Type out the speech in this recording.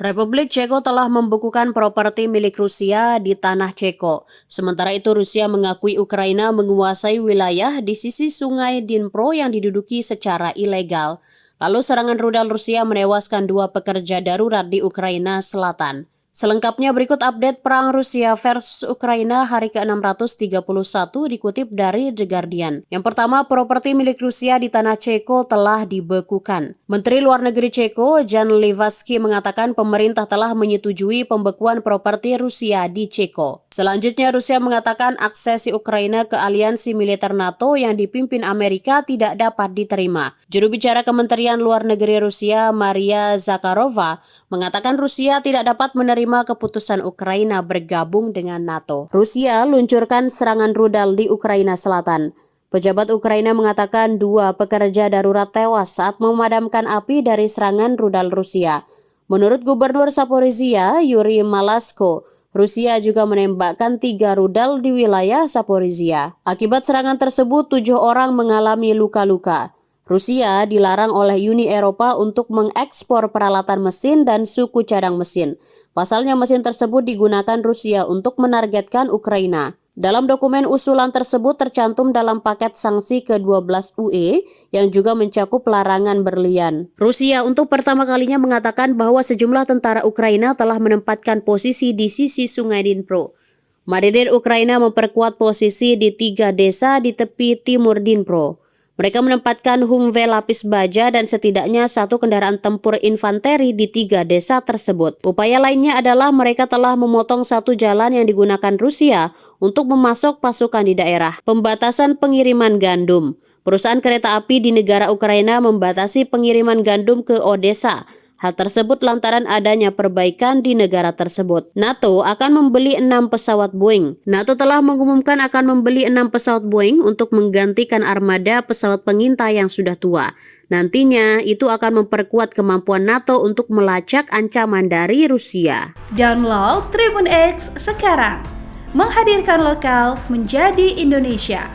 Republik Ceko telah membekukan properti milik Rusia di tanah Ceko. Sementara itu Rusia mengakui Ukraina menguasai wilayah di sisi sungai Dnipro yang diduduki secara ilegal. Lalu serangan rudal Rusia menewaskan 2 pekerja darurat di Ukraina Selatan. Selengkapnya berikut update perang Rusia versus Ukraina hari ke-631 dikutip dari The Guardian. Yang pertama, properti milik Rusia di tanah Ceko telah dibekukan. Menteri Luar Negeri Ceko, Jan Lipavsky, mengatakan pemerintah telah menyetujui pembekuan properti Rusia di Ceko. Selanjutnya, Rusia mengatakan aksesi Ukraina ke aliansi militer NATO yang dipimpin Amerika tidak dapat diterima. Juru bicara Kementerian Luar Negeri Rusia, Maria Zakharova, mengatakan Rusia tidak dapat menerima keputusan Ukraina bergabung dengan NATO. Rusia luncurkan serangan rudal di Ukraina Selatan. Pejabat Ukraina mengatakan 2 pekerja darurat tewas saat memadamkan api dari serangan rudal Rusia. Menurut Gubernur Zaporizhia, Yuri Malasko, Rusia juga menembakkan 3 rudal di wilayah Zaporizhia. Akibat serangan tersebut, 7 orang mengalami luka-luka. Rusia dilarang oleh Uni Eropa untuk mengekspor peralatan mesin dan suku cadang mesin. Pasalnya mesin tersebut digunakan Rusia untuk menargetkan Ukraina. Dalam dokumen usulan tersebut tercantum dalam paket sanksi ke-12 UE yang juga mencakup larangan berlian. Rusia untuk pertama kalinya mengatakan bahwa sejumlah tentara Ukraina telah menempatkan posisi di sisi sungai Dnipro. Marinir Ukraina memperkuat posisi di 3 desa di tepi timur Dnipro. Mereka menempatkan Humvee lapis baja dan setidaknya 1 kendaraan tempur infanteri di 3 desa tersebut. Upaya lainnya adalah mereka telah memotong 1 jalan yang digunakan Rusia untuk memasok pasukan di daerah. Pembatasan pengiriman gandum. Perusahaan kereta api di negara Ukraina membatasi pengiriman gandum ke Odessa. Hal tersebut lantaran adanya perbaikan di negara tersebut. NATO akan membeli 6 pesawat Boeing. NATO telah mengumumkan akan membeli 6 pesawat Boeing untuk menggantikan armada pesawat pengintai yang sudah tua. Nantinya itu akan memperkuat kemampuan NATO untuk melacak ancaman dari Rusia. Download Tribun X sekarang. Menghadirkan lokal menjadi Indonesia.